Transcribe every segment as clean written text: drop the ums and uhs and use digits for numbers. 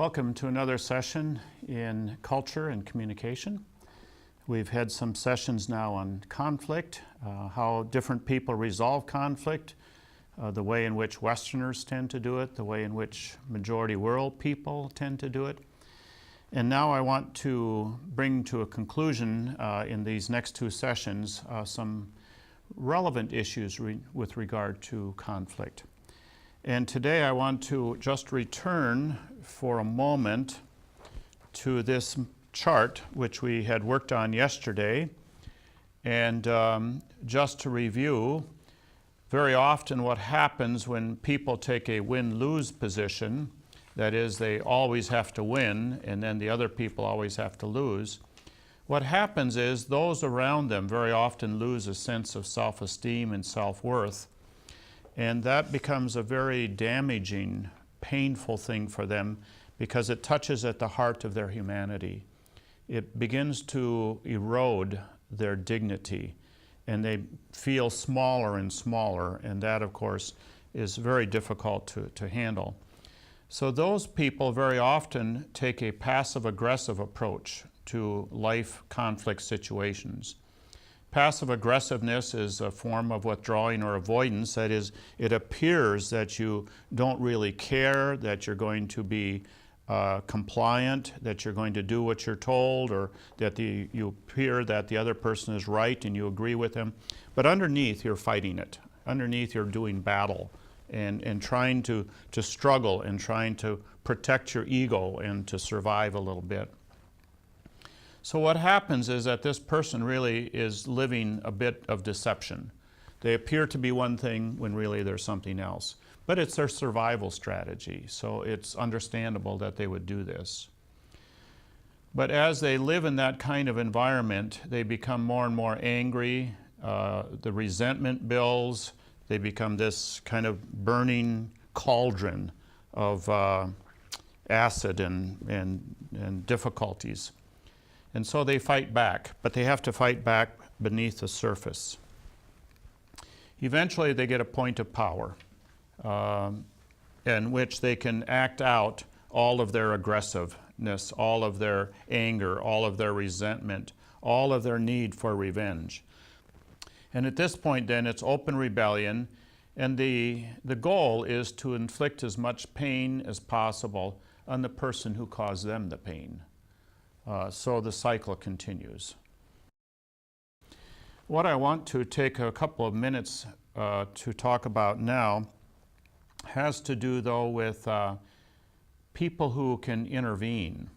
Welcome to another session in culture and communication. We've had some sessions now on conflict, how different people resolve conflict, the way in which Westerners tend to do it, the way in which majority world people tend to do it. And now I want to bring to a conclusion in these next two sessions some relevant issues with regard to conflict. And today I want to just return for a moment to this chart which we had worked on yesterday. And just to review, very often what happens when people take a win-lose position, that is, they always have to win and then the other people always have to lose, what happens is those around them very often lose a sense of self-esteem and self-worth. And that becomes a very damaging, painful thing for them because it touches at the heart of their humanity. It begins to erode their dignity, and they feel smaller and smaller, and that, of course, is very difficult to handle. So those people very often take a passive-aggressive approach to life conflict situations. Passive aggressiveness is a form of withdrawing or avoidance. That is, it appears that you don't really care, that you're going to be compliant, that you're going to do what you're told, or that you appear that the other person is right and you agree with them. But underneath, you're fighting it. Underneath, you're doing battle and trying to struggle and trying to protect your ego and to survive a little bit. So what happens is that this person really is living a bit of deception. They appear to be one thing when really they're something else. But it's their survival strategy, so it's understandable that they would do this. But as they live in that kind of environment, they become more and more angry. The resentment builds. They become this kind of burning cauldron of acid and difficulties. And so they fight back, but they have to fight back beneath the surface. Eventually they get a point of power in which they can act out all of their aggressiveness, all of their anger, all of their resentment, all of their need for revenge. And at this point then it's open rebellion, and the goal is to inflict as much pain as possible on the person who caused them the pain. So the cycle continues. What I want to take a couple of minutes to talk about now has to do, though, with people who can intervene.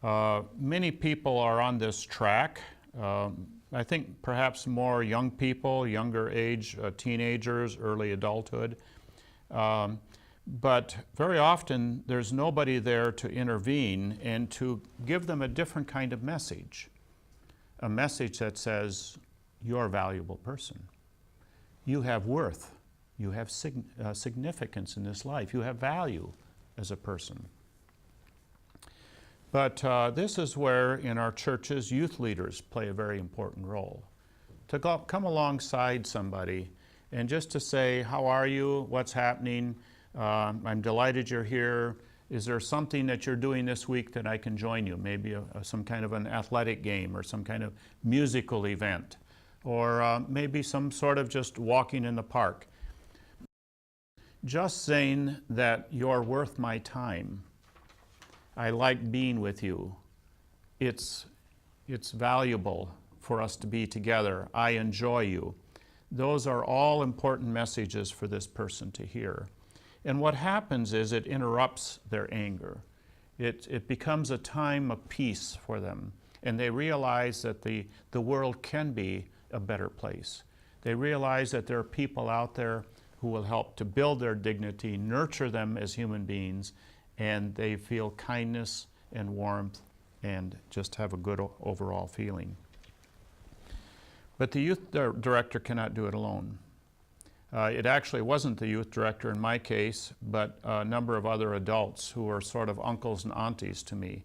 Many people are on this track. I think perhaps more young people, younger age, teenagers, early adulthood. But very often there's nobody there to intervene and to give them a different kind of message. A message that says, you're a valuable person. You have worth. You have significance in this life. You have value as a person. But this is where in our churches youth leaders play a very important role. To come alongside somebody and just to say, how are you? What's happening? I'm delighted you're here. Is there something that you're doing this week that I can join you? Maybe some kind of an athletic game or some kind of musical event, or maybe some sort of just walking in the park. Just saying that you're worth my time. I like being with you. It's valuable for us to be together. I enjoy you. Those are all important messages for this person to hear. And what happens is it interrupts their anger. It becomes a time of peace for them. And they realize that the world can be a better place. They realize that there are people out there who will help to build their dignity, nurture them as human beings, and they feel kindness and warmth and just have a good overall feeling. But the youth director cannot do it alone. It actually wasn't the youth director in my case, but a number of other adults who were sort of uncles and aunties to me.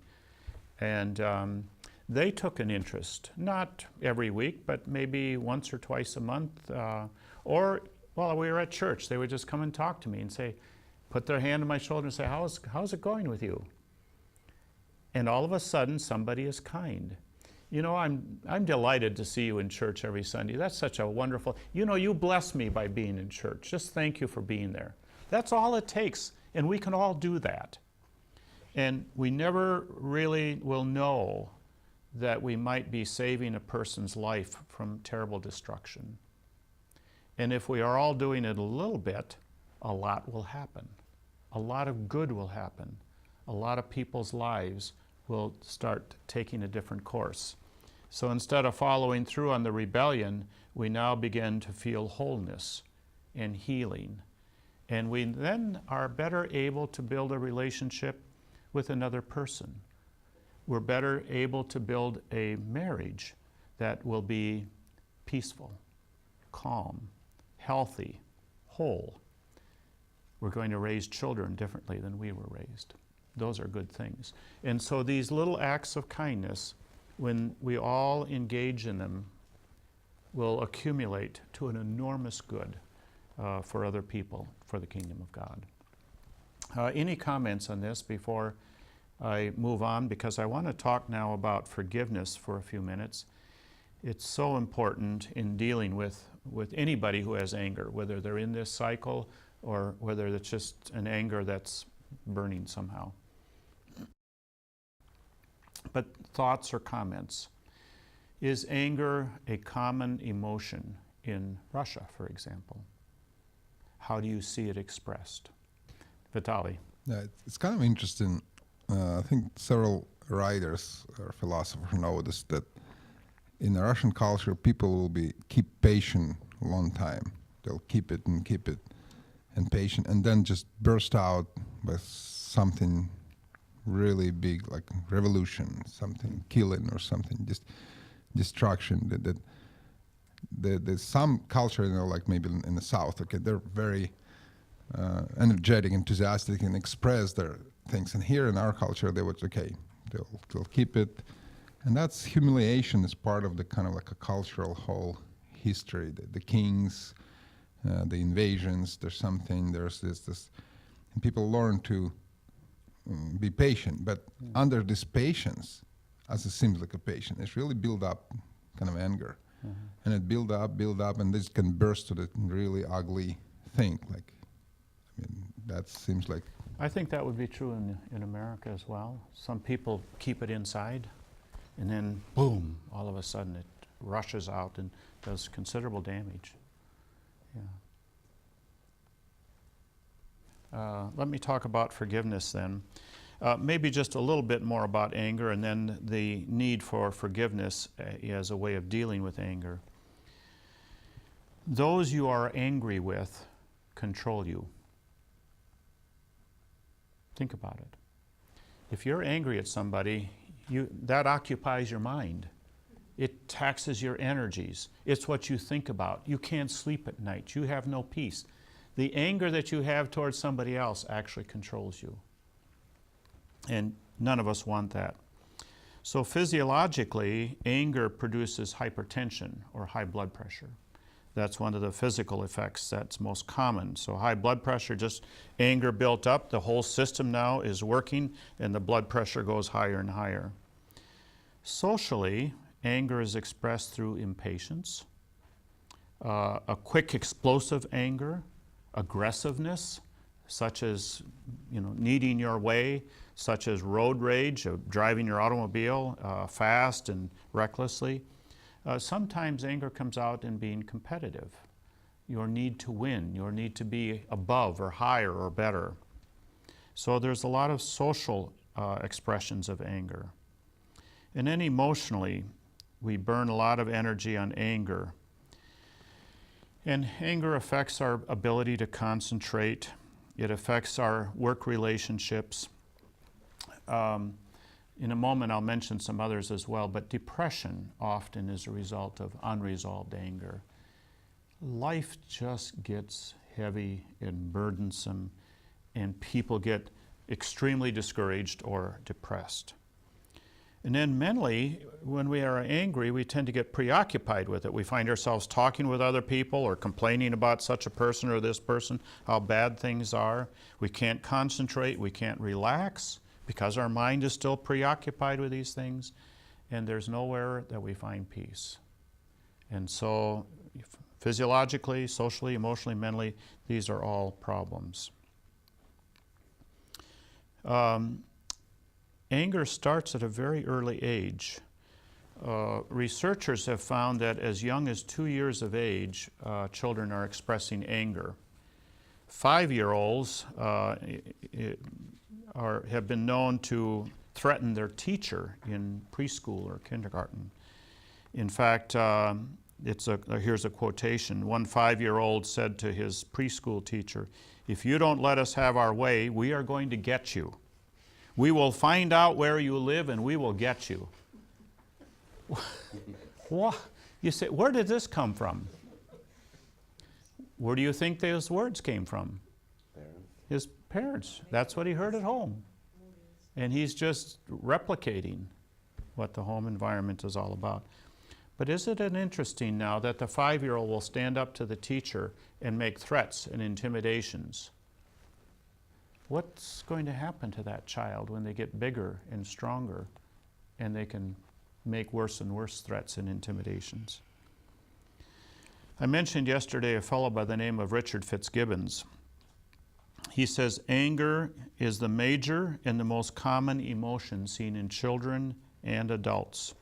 And they took an interest, not every week, but maybe once or twice a month. Or while we were at church, they would just come and talk to me and say, put their hand on my shoulder and say, how's it going with you? And all of a sudden, somebody is kind. You know, I'm delighted to see you in church every Sunday. That's such a wonderful, you know, you bless me by being in church. Just thank you for being there. That's all it takes, and we can all do that. And we never really will know that we might be saving a person's life from terrible destruction. And if we are all doing it a little bit, a lot will happen. A lot of good will happen. A lot of people's lives will start taking a different course. So instead of following through on the rebellion, we now begin to feel wholeness and healing. And we then are better able to build a relationship with another person. We're better able to build a marriage that will be peaceful, calm, healthy, whole. We're going to raise children differently than we were raised. Those are good things. And so these little acts of kindness, when we all engage in them, will accumulate to an enormous good for other people, for the kingdom of God. Any comments on this before I move on? Because I want to talk now about forgiveness for a few minutes. It's so important in dealing with anybody who has anger, whether they're in this cycle or whether it's just an anger that's burning somehow. But thoughts or comments. Is anger a common emotion in Russia, for example? How do you see it expressed? Vitali. Yeah, it's kind of interesting. I think several writers or philosophers noticed that in the Russian culture, people will keep patient a long time. They'll keep it and patient, and then just burst out with something really big, like revolution, something killing or something, just destruction. There's some culture, you know, like maybe in the South, okay, they're very energetic, enthusiastic, and express their things. And here in our culture, they would, okay, they'll keep it. And that's humiliation is part of the kind of like a cultural whole history. The kings, the invasions, there's this, and people learn to be patient. But under this patience, as it seems like a patience, it's really build up kind of anger. And it build up, and this can burst to the really ugly thing. Like, I mean, that seems like... I think that would be true in America as well. Some people keep it inside, and then boom, all of a sudden it rushes out and does considerable damage. Yeah. Let me talk about forgiveness then. Maybe just a little bit more about anger, and then the need for forgiveness as a way of dealing with anger. Those you are angry with control you. Think about it. If you're angry at somebody, that occupies your mind. It taxes your energies. It's what you think about. You can't sleep at night. You have no peace. The anger that you have towards somebody else actually controls you. And none of us want that. So physiologically, anger produces hypertension or high blood pressure. That's one of the physical effects that's most common. So high blood pressure, just anger built up, the whole system now is working, and the blood pressure goes higher and higher. Socially, anger is expressed through impatience, a quick explosive anger, aggressiveness, such as needing your way, such as road rage, driving your automobile fast and recklessly. Sometimes anger comes out in being competitive. Your need to win, your need to be above or higher or better. So there's a lot of social expressions of anger. And then emotionally, we burn a lot of energy on anger. And anger affects our ability to concentrate. It affects our work relationships. In a moment, I'll mention some others as well, but depression often is a result of unresolved anger. Life just gets heavy and burdensome, and people get extremely discouraged or depressed. And then mentally, when we are angry, we tend to get preoccupied with it. We find ourselves talking with other people or complaining about such a person or this person, how bad things are. We can't concentrate, we can't relax because our mind is still preoccupied with these things, and there's nowhere that we find peace. And so physiologically, socially, emotionally, mentally, these are all problems. Anger starts at a very early age. Researchers have found that as young as 2 years of age, children are expressing anger. 5-year-olds have been known to threaten their teacher in preschool or kindergarten. In fact, here's a quotation. One 5-year-old said to his preschool teacher, "If you don't let us have our way, we are going to get you. We will find out where you live and we will get you." What? You say, where did this come from? Where do you think those words came from? His parents. That's what he heard at home. And he's just replicating what the home environment is all about. But isn't it interesting now that the 5-year-old will stand up to the teacher and make threats and intimidations? What's going to happen to that child when they get bigger and stronger and they can make worse and worse threats and intimidations? I mentioned yesterday a fellow by the name of Richard Fitzgibbons. He says anger is the major and the most common emotion seen in children and adults.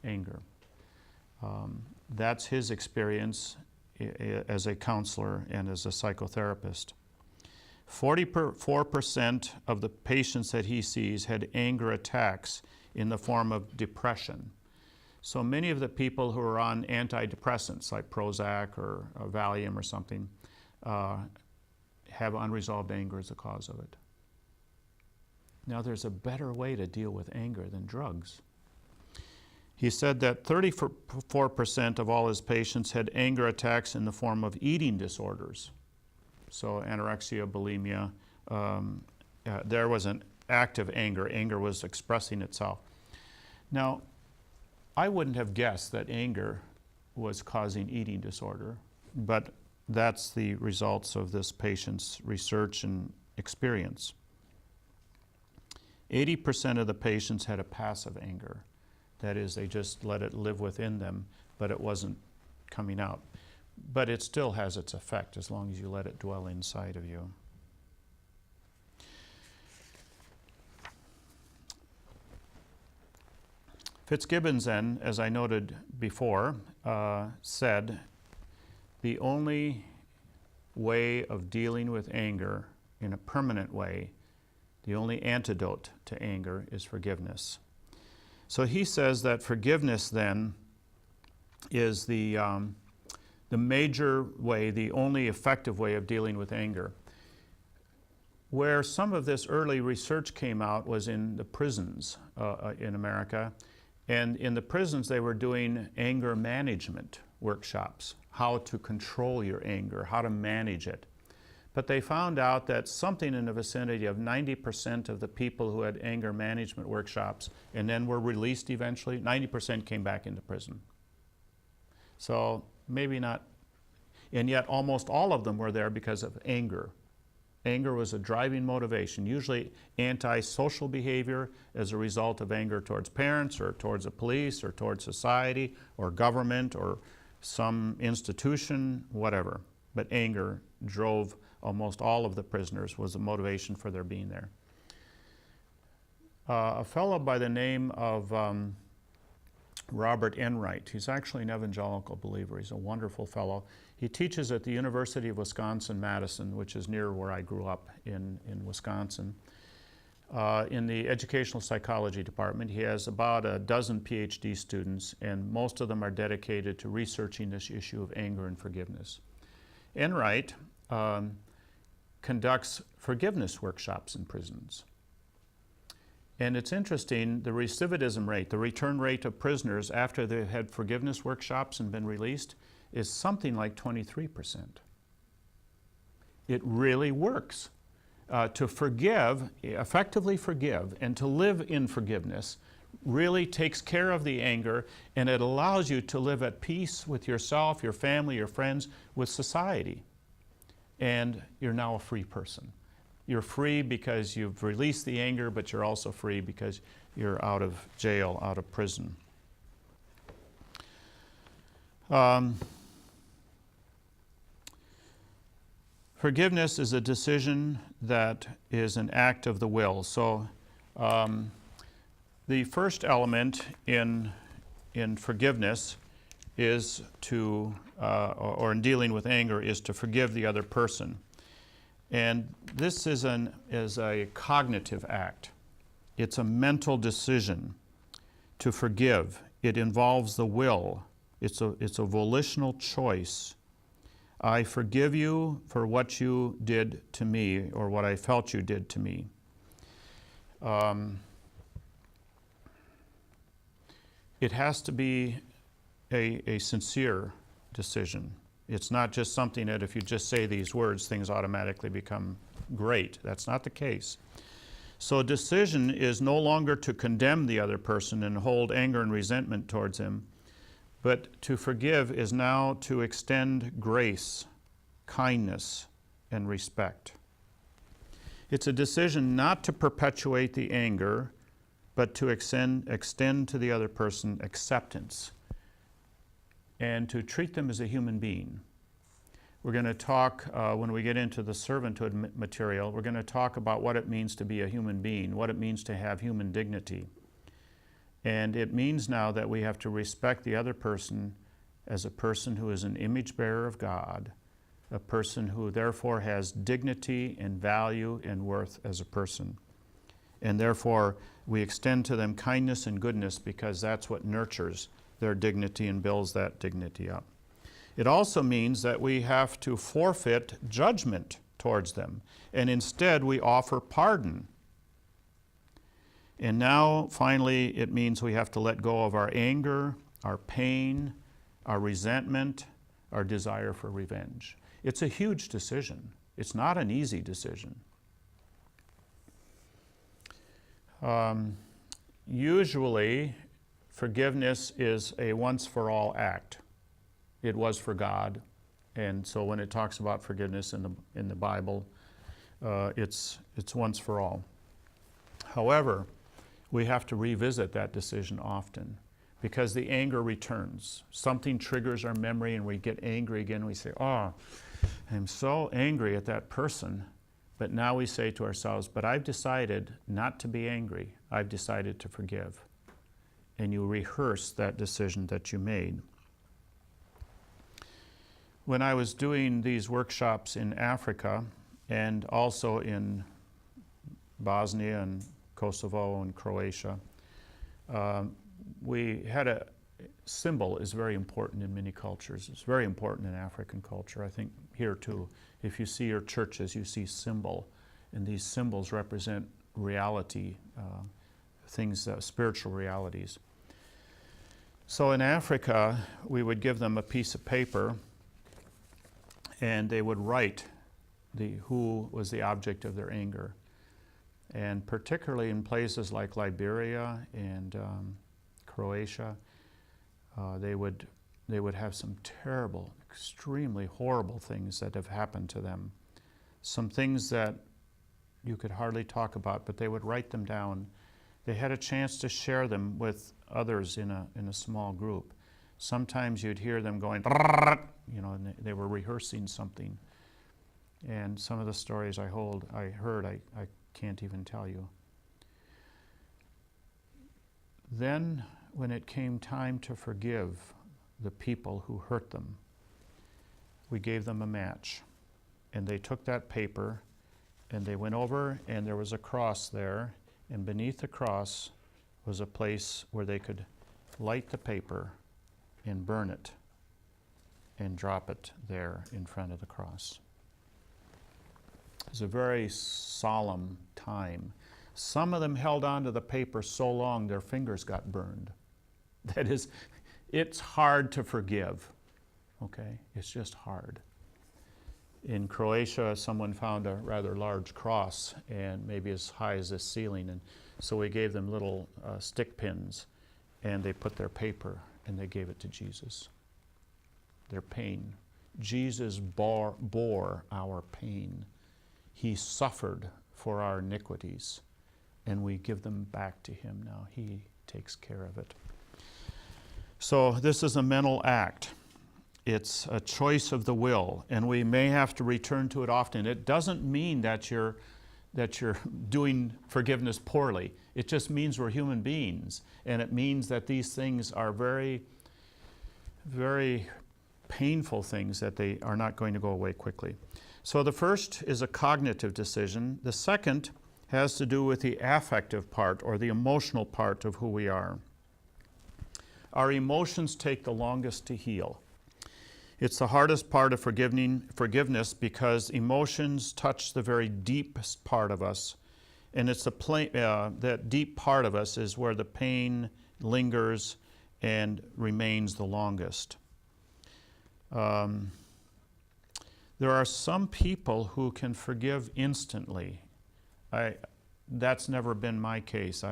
Anger. That's his experience as a counselor and as a psychotherapist. 44% of the patients that he sees had anger attacks in the form of depression. So many of the people who are on antidepressants like Prozac or Valium or something have unresolved anger as a cause of it. Now there's a better way to deal with anger than drugs. He said that 34% of all his patients had anger attacks in the form of eating disorders. So anorexia, bulimia, there was an active anger. Anger was expressing itself. Now, I wouldn't have guessed that anger was causing eating disorder, but that's the results of this patient's research and experience. 80% of the patients had a passive anger. That is, they just let it live within them, but it wasn't coming out. But it still has its effect as long as you let it dwell inside of you. Fitzgibbons then, as I noted before, said the only way of dealing with anger in a permanent way, the only antidote to anger is forgiveness. So he says that forgiveness then is the major way, the only effective way of dealing with anger. Where some of this early research came out was in the prisons in America. And in the prisons, they were doing anger management workshops, how to control your anger, how to manage it. But they found out that something in the vicinity of 90% of the people who had anger management workshops and then were released eventually, 90% came back into prison. So maybe not, and yet almost all of them were there because of anger. Anger was a driving motivation, usually antisocial behavior as a result of anger towards parents or towards the police or towards society or government or some institution, whatever. But anger drove almost all of the prisoners, was the motivation for their being there. A fellow by the name of Robert Enright, he's actually an evangelical believer. He's a wonderful fellow. He teaches at the University of Wisconsin-Madison, which is near where I grew up in Wisconsin. In the educational psychology department, he has about a dozen PhD students, and most of them are dedicated to researching this issue of anger and forgiveness. Enright conducts forgiveness workshops in prisons. And it's interesting, the recidivism rate, the return rate of prisoners after they've had forgiveness workshops and been released is something like 23%. It really works. To forgive, effectively forgive, and to live in forgiveness really takes care of the anger, and it allows you to live at peace with yourself, your family, your friends, with society. And you're now a free person. You're free because you've released the anger, but you're also free because you're out of jail, out of prison. Forgiveness is a decision that is an act of the will. So the first element in forgiveness is to, or in dealing with anger, is to forgive the other person. And this is a cognitive act. It's a mental decision to forgive. It involves the will. It's a volitional choice. I forgive you for what you did to me, or what I felt you did to me. It has to be a sincere decision. It's not just something that if you just say these words, things automatically become great. That's not the case. So a decision is no longer to condemn the other person and hold anger and resentment towards him, but to forgive is now to extend grace, kindness, and respect. It's a decision not to perpetuate the anger, but to extend to the other person acceptance and to treat them as a human being. We're going to talk, when we get into the servanthood material, we're going to talk about what it means to be a human being, what it means to have human dignity. And it means now that we have to respect the other person as a person who is an image bearer of God, a person who therefore has dignity and value and worth as a person. And therefore, we extend to them kindness and goodness because that's what nurtures their dignity and builds that dignity up. It also means that we have to forfeit judgment towards them, and instead we offer pardon. And now, finally, it means we have to let go of our anger, our pain, our resentment, our desire for revenge. It's a huge decision. It's not an easy decision. Usually, forgiveness is a once-for-all act. It was for God, and so when it talks about forgiveness in the Bible, it's once for all. However, we have to revisit that decision often because the anger returns. Something triggers our memory and we get angry again. We say, oh, I'm so angry at that person. But now we say to ourselves, but I've decided not to be angry. I've decided to forgive. And you rehearse that decision that you made. When I was doing these workshops in Africa and also in Bosnia and Kosovo and Croatia, we had a symbol is very important in many cultures. It's very important in African culture. I think here too. If you see your churches, you see symbol, and these symbols represent reality, things, spiritual realities. So in Africa, we would give them a piece of paper, and they would write who was the object of their anger. And particularly in places like Liberia and Croatia, they would have some terrible, extremely horrible things that have happened to them. Some things that you could hardly talk about, but they would write them down. They had a chance to share them with others in a small group. Sometimes you'd hear them going, and they were rehearsing something. And some of the stories I heard, I can't even tell you. Then, when it came time to forgive the people who hurt them, we gave them a match. And they took that paper, and they went over, and there was a cross there, and beneath the cross was a place where they could light the paper and burn it and drop it there in front of the cross. It was a very solemn time. Some of them held on to the paper so long their fingers got burned. That is, it's hard to forgive, okay? It's just hard. In Croatia, someone found a rather large cross and maybe as high as this ceiling, and so we gave them little stick pins, and they put their paper and they gave it to Jesus. Their pain. Jesus bore our pain. He suffered for our iniquities, and we give them back to him now. He takes care of it. So this is a mental act. It's a choice of the will, and we may have to return to it often. It doesn't mean that you're doing forgiveness poorly. It just means we're human beings, and it means that these things are very, very painful things, that they are not going to go away quickly. So the first is a cognitive decision. The second has to do with the affective part, or the emotional part of who we are. Our emotions take the longest to heal. It's the hardest part of forgiveness because emotions touch the very deepest part of us, and it's that deep part of us is where the pain lingers and remains the longest. There are some people who can forgive instantly. That's never been my case.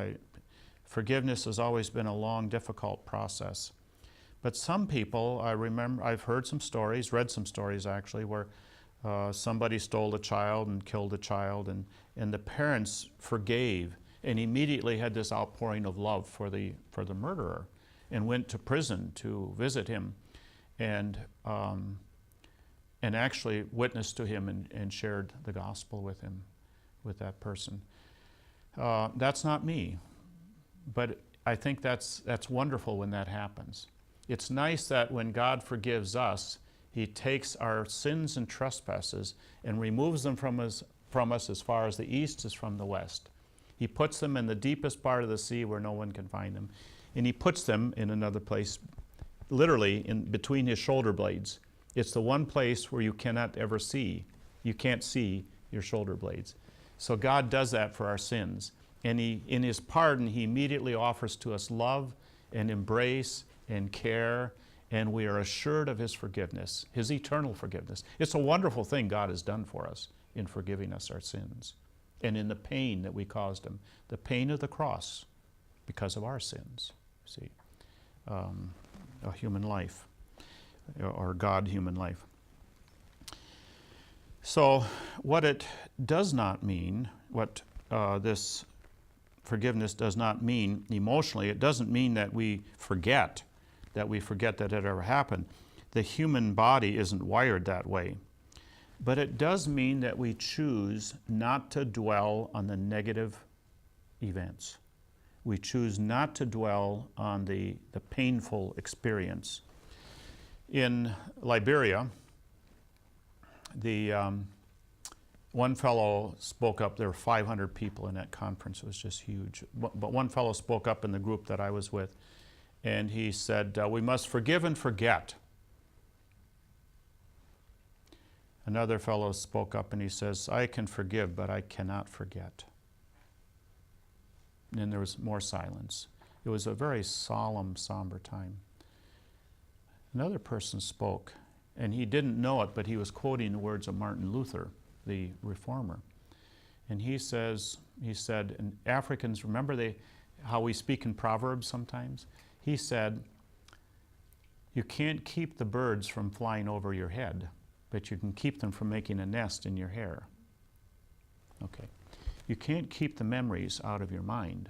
Forgiveness has always been a long, difficult process. But some people, I remember, I've heard some stories, read some stories actually, where somebody stole a child and killed a child, and the parents forgave and immediately had this outpouring of love for the murderer, and went to prison to visit him, and actually witnessed to him and shared the gospel with him, with that person. That's not me, but I think that's wonderful when that happens. It's nice that when God forgives us, he takes our sins and trespasses and removes them from us as far as the east is from the west. He puts them in the deepest part of the sea where no one can find them, and he puts them in another place, literally in between his shoulder blades. It's the one place where you cannot ever see. You can't see your shoulder blades. So God does that for our sins. And in his pardon, he immediately offers to us love and embrace and care, and we are assured of his forgiveness, his eternal forgiveness. It's a wonderful thing God has done for us in forgiving us our sins and in the pain that we caused him, the pain of the cross because of our sins, see, a human life, or God-human life. So what it does not mean, what this forgiveness does not mean emotionally, it doesn't mean that we forget that it ever happened. The human body isn't wired that way. But it does mean that we choose not to dwell on the negative events. We choose not to dwell on the painful experience. In Liberia, one fellow spoke up. There were 500 people in that conference. It was just huge. But one fellow spoke up in the group that I was with, and he said, we must forgive and forget. Another fellow spoke up and he says, I can forgive, but I cannot forget. And then there was more silence. It was a very solemn, somber time. Another person spoke, and he didn't know it, but he was quoting the words of Martin Luther, the reformer. And he said, and Africans, remember how we speak in Proverbs sometimes? He said, you can't keep the birds from flying over your head, but you can keep them from making a nest in your hair. Okay. You can't keep the memories out of your mind,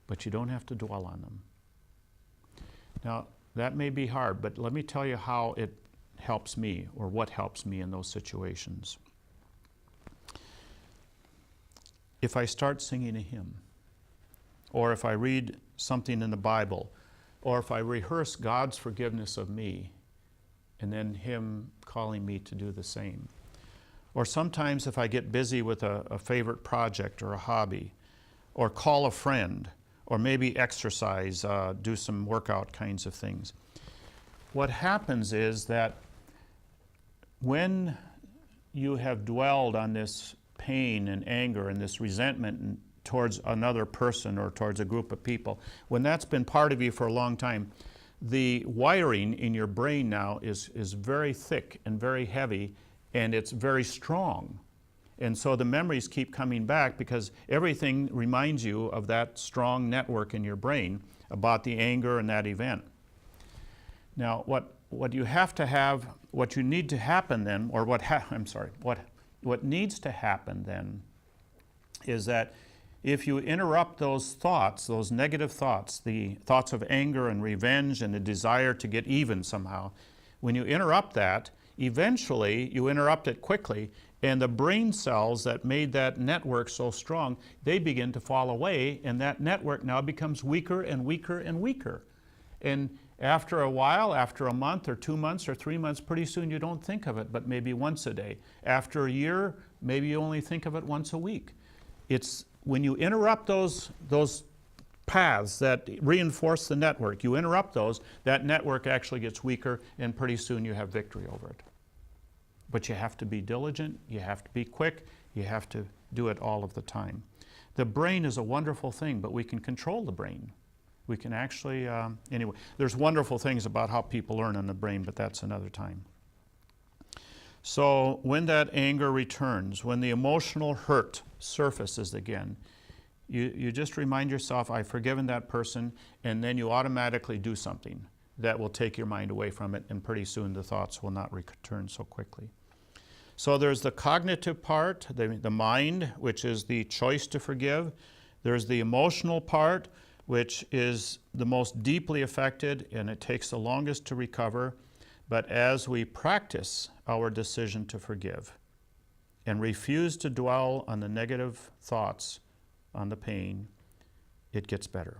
but you don't have to dwell on them. Now, that may be hard, but let me tell you how it helps me, or what helps me in those situations. If I start singing a hymn, or if I read something in the Bible, or if I rehearse God's forgiveness of me, and then him calling me to do the same. Or sometimes if I get busy with a favorite project or a hobby, or call a friend, or maybe exercise, do some workout kinds of things. What happens is that when you have dwelled on this pain and anger and this resentment towards another person or towards a group of people, when that's been part of you for a long time, the wiring in your brain now is very thick and very heavy, and it's very strong. And so the memories keep coming back because everything reminds you of that strong network in your brain about the anger and that event. Now, what you have to have, what you need to happen then, or what needs to happen then is that if you interrupt those thoughts, those negative thoughts, the thoughts of anger and revenge and the desire to get even somehow, when you interrupt that, eventually you interrupt it quickly, and the brain cells that made that network so strong, they begin to fall away, and that network now becomes weaker and weaker and weaker. And after a while, after a month or 2 months or 3 months, pretty soon you don't think of it, but maybe once a day. After a year, maybe you only think of it once a week. It's when you interrupt those paths that reinforce the network, you interrupt those, that network actually gets weaker, and pretty soon you have victory over it. But you have to be diligent, you have to be quick, you have to do it all of the time. The brain is a wonderful thing, but we can control the brain. We can actually, anyway, there's wonderful things about how people learn in the brain, but that's another time. So when that anger returns, when the emotional hurt surfaces again, you just remind yourself, I've forgiven that person, and then you automatically do something that will take your mind away from it, and pretty soon the thoughts will not return so quickly. So there's the cognitive part, the mind, which is the choice to forgive. There's the emotional part, which is the most deeply affected, and it takes the longest to recover. But as we practice our decision to forgive and refuse to dwell on the negative thoughts, on the pain, it gets better.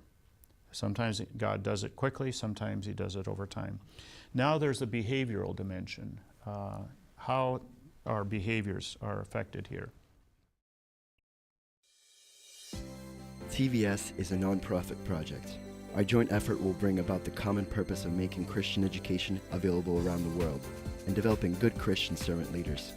Sometimes God does it quickly, sometimes He does it over time. Now there's a behavioral dimension, how our behaviors are affected here. TVS is a nonprofit project. Our joint effort will bring about the common purpose of making Christian education available around the world and developing good Christian servant leaders.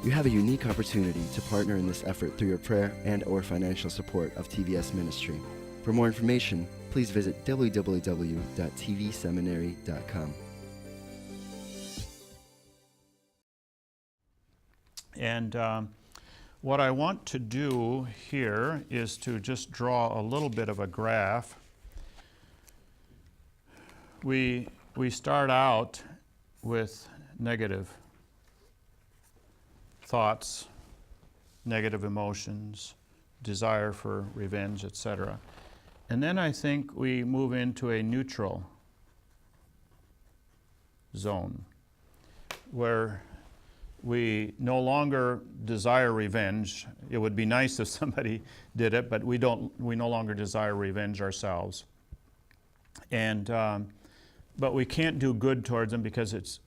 You have a unique opportunity to partner in this effort through your prayer and/or financial support of TVS Ministry. For more information, please visit www.tvseminary.com. And what I want to do here is to just draw a little bit of a graph. We start out with negative thoughts, negative emotions, desire for revenge, etc. And then I think we move into a neutral zone where we no longer desire revenge. It would be nice if somebody did it, but we no longer desire revenge ourselves. And but we can't do good towards them because it's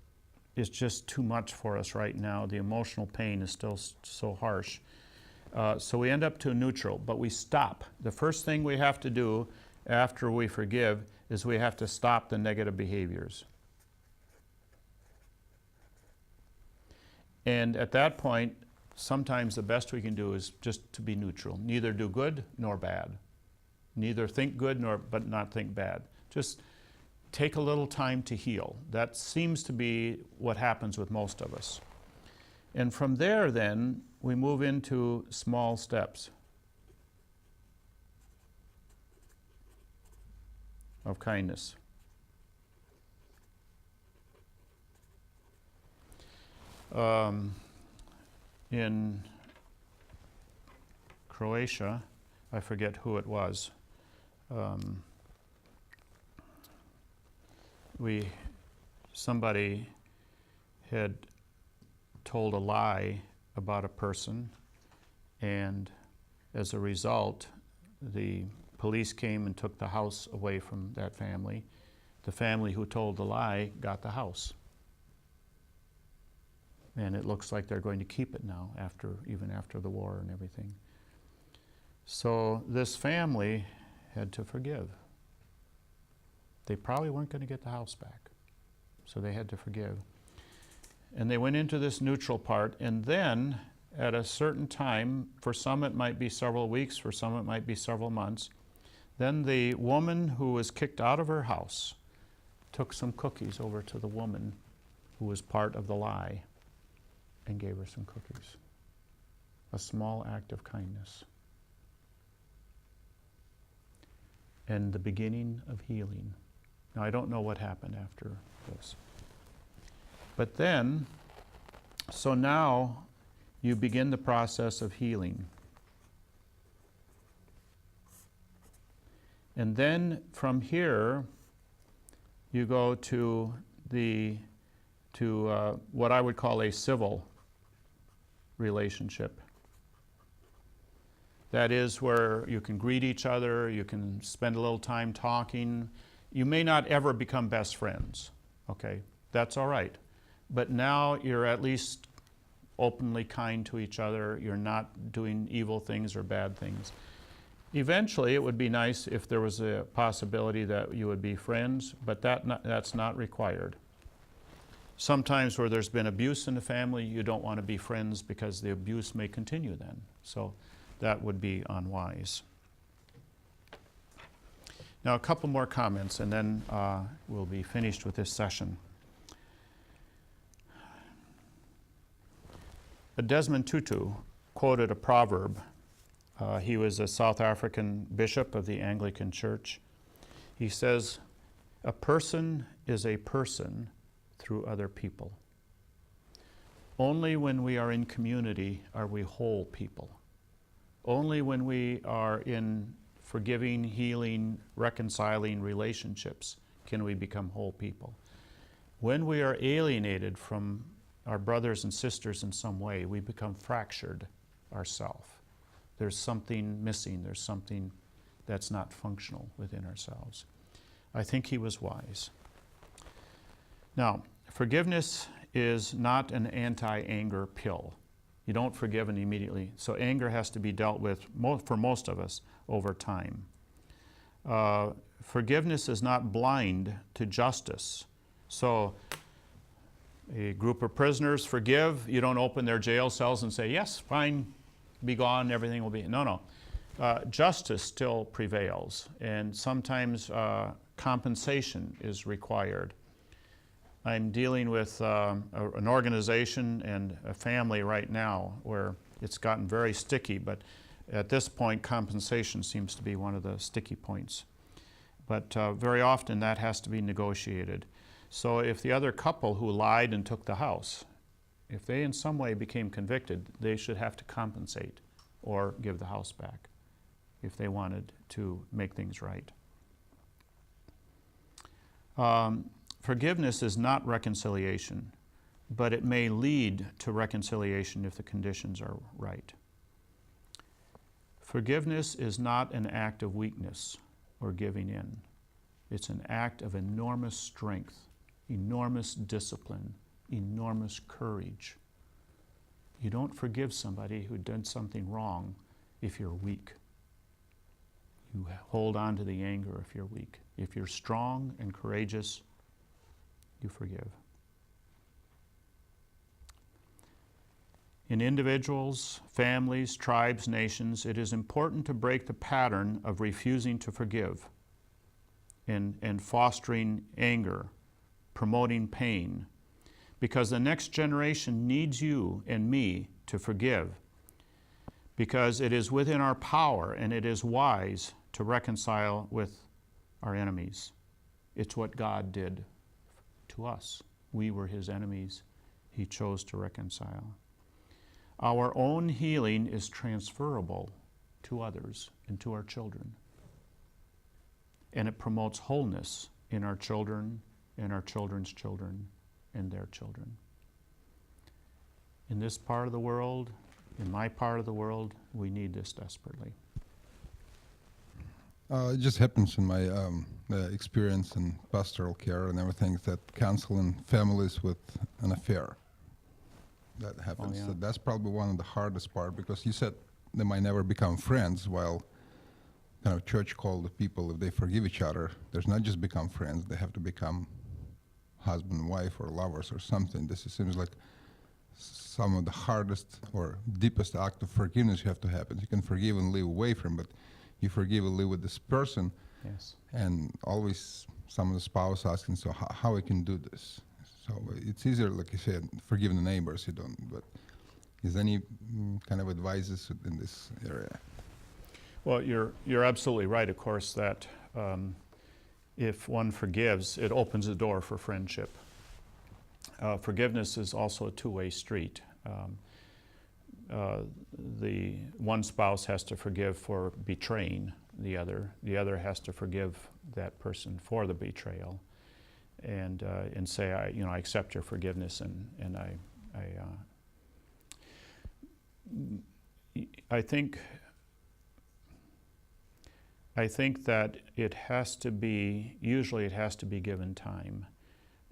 just too much for us right now. The emotional pain is still so harsh. So we end up to neutral, but we stop. The first thing we have to do after we forgive is we have to stop the negative behaviors. And at that point, sometimes the best we can do is just to be neutral. Neither do good nor bad. Neither think good but not think bad. Just take a little time to heal. That seems to be what happens with most of us. And from there then, we move into small steps of kindness. In Croatia, I forget who it was, somebody had told a lie about a person, and as a result, the police came and took the house away from that family. The family who told the lie got the house. And it looks like they're going to keep it now, even after the war and everything. So this family had to forgive. They probably weren't going to get the house back, so they had to forgive. And they went into this neutral part, and then at a certain time, for some it might be several weeks, for some it might be several months, then the woman who was kicked out of her house took some cookies over to the woman who was part of the lie and gave her some cookies. A small act of kindness. And the beginning of healing. Now, I don't know what happened after this. But then, so now you begin the process of healing. And then from here, you go to what I would call a civil relationship. That is where you can greet each other, you can spend a little time talking. You may not ever become best friends, okay? That's all right. But now you're at least openly kind to each other. You're not doing evil things or bad things. Eventually, it would be nice if there was a possibility that you would be friends, but that's not required. Sometimes where there's been abuse in the family, you don't want to be friends because the abuse may continue then. So that would be unwise. Now, a couple more comments, and then we'll be finished with this session. Desmond Tutu quoted a proverb. He was a South African bishop of the Anglican Church. He says, "A person is a person through other people. Only when we are in community are we whole people. Only when we are in forgiving, healing, reconciling relationships can we become whole people. When we are alienated from our brothers and sisters in some way, we become fractured ourselves. There's something missing. There's something that's not functional within ourselves." I think he was wise. Now, forgiveness is not an anti-anger pill. You don't forgive and immediately. So anger has to be dealt with, for most of us, over time. Forgiveness is not blind to justice. So a group of prisoners forgive. You don't open their jail cells and say, "Yes, fine, be gone, everything will be." No. Justice still prevails, and sometimes compensation is required. I'm dealing with an organization and a family right now where it's gotten very sticky, but at this point, compensation seems to be one of the sticky points. But very often that has to be negotiated. So if the other couple who lied and took the house, if they in some way became convicted, they should have to compensate or give the house back if they wanted to make things right. Forgiveness is not reconciliation, but it may lead to reconciliation if the conditions are right. Forgiveness is not an act of weakness or giving in. It's an act of enormous strength, enormous discipline, enormous courage. You don't forgive somebody who did something wrong if you're weak. You hold on to the anger if you're weak. If you're strong and courageous, you forgive. In individuals, families, tribes, nations, it is important to break the pattern of refusing to forgive and fostering anger, promoting pain, because the next generation needs you and me to forgive, because it is within our power and it is wise to reconcile with our enemies. It's what God did to us. We were His enemies. He chose to reconcile. Our own healing is transferable to others and to our children. And it promotes wholeness in our children and our children's children and their children. In this part of the world, in my part of the world, we need this desperately. It just happens in my experience in pastoral care and everything that counseling families with an affair. That happens. Oh, yeah. So that's probably one of the hardest part, because you said they might never become friends, while kind of church called the people, if they forgive each other, there's not just become friends, they have to become husband and wife or lovers or something. This seems like some of the hardest or deepest act of forgiveness you have to happen. You can forgive and live away from, but you forgive and live with this person. Yes. And always some of the spouse asking, so how I can do this? So it's easier, like you said, forgive the neighbors. You don't. But is any kind of advices in this area? Well, you're absolutely right, of course, that if one forgives, it opens the door for friendship. Forgiveness is also a two-way street. The one spouse has to forgive for betraying the other has to forgive that person for the betrayal, and say, I accept your forgiveness, and I think that usually it has to be given time.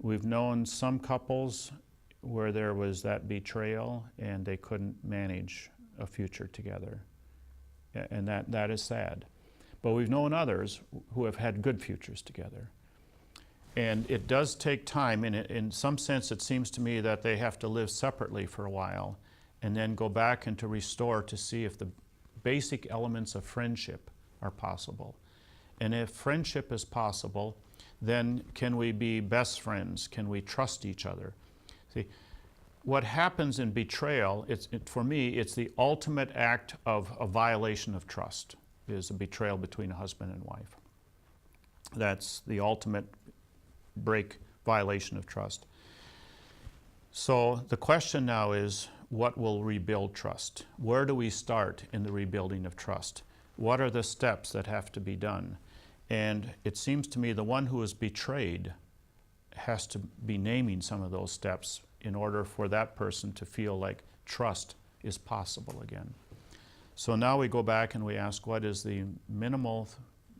We've known some couples where there was that betrayal and they couldn't manage a future together. And that is sad. But we've known others who have had good futures together. And it does take time, and in some sense it seems to me that they have to live separately for a while and then go back and to restore to see if the basic elements of friendship are possible. And if friendship is possible, then can we be best friends? Can we trust each other? See, what happens in betrayal, for me, it's the ultimate act of a violation of trust, is a betrayal between a husband and wife. That's the ultimate violation of trust. So the question now is, what will rebuild trust? Where do we start in the rebuilding of trust? What are the steps that have to be done? And it seems to me the one who is betrayed has to be naming some of those steps in order for that person to feel like trust is possible again. So now we go back and we ask, what is the minimal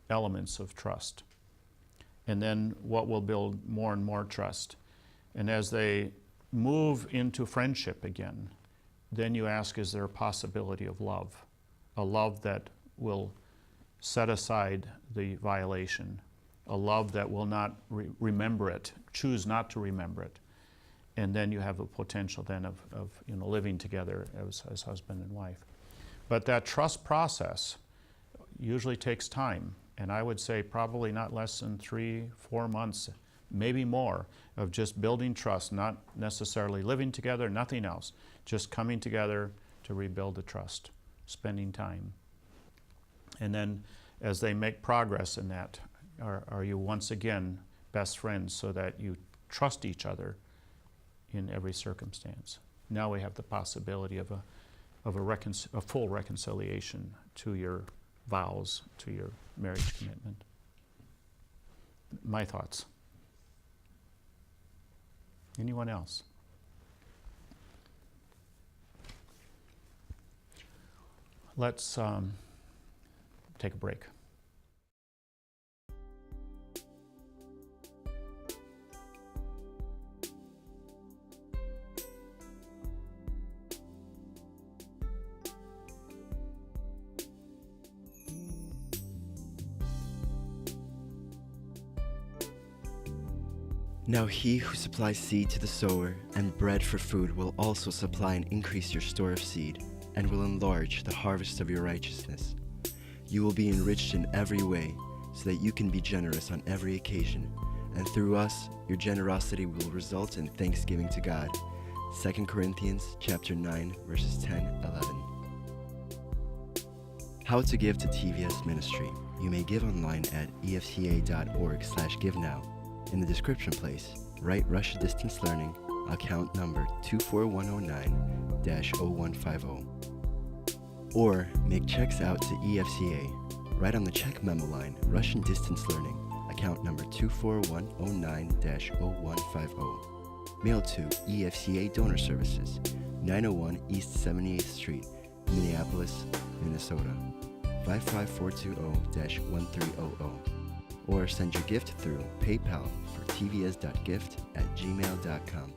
elements of trust? And then what will build more and more trust? And as they move into friendship again, then you ask, is there a possibility of love? A love that will set aside the violation, a love that will not remember it, choose not to remember it. And then you have a potential then of living together as husband and wife. But that trust process usually takes time. And I would say probably not less than 3-4 months, maybe more, of just building trust, not necessarily living together, nothing else. Just coming together to rebuild the trust, spending time. And then as they make progress in that, are you once again best friends so that you trust each other in every circumstance? Now we have the possibility of a full reconciliation to your vows, to your marriage commitment. My thoughts. Anyone else? Let's take a break. Now he who supplies seed to the sower and bread for food will also supply and increase your store of seed, and will enlarge the harvest of your righteousness. You will be enriched in every way, so that you can be generous on every occasion, and through us, your generosity will result in thanksgiving to God. 2 Corinthians chapter 9, verses 10-11. How to give to TVS Ministry. You may give online at efca.org/givenow. In the description place, write Russia Distance Learning, account number 24109-0150. Or make checks out to EFCA. Write on the check memo line, Russian Distance Learning, account number 24109-0150. Mail to EFCA Donor Services, 901 East 78th Street, Minneapolis, Minnesota, 55420-1300. Or send your gift through PayPal for tvs.gift@gmail.com.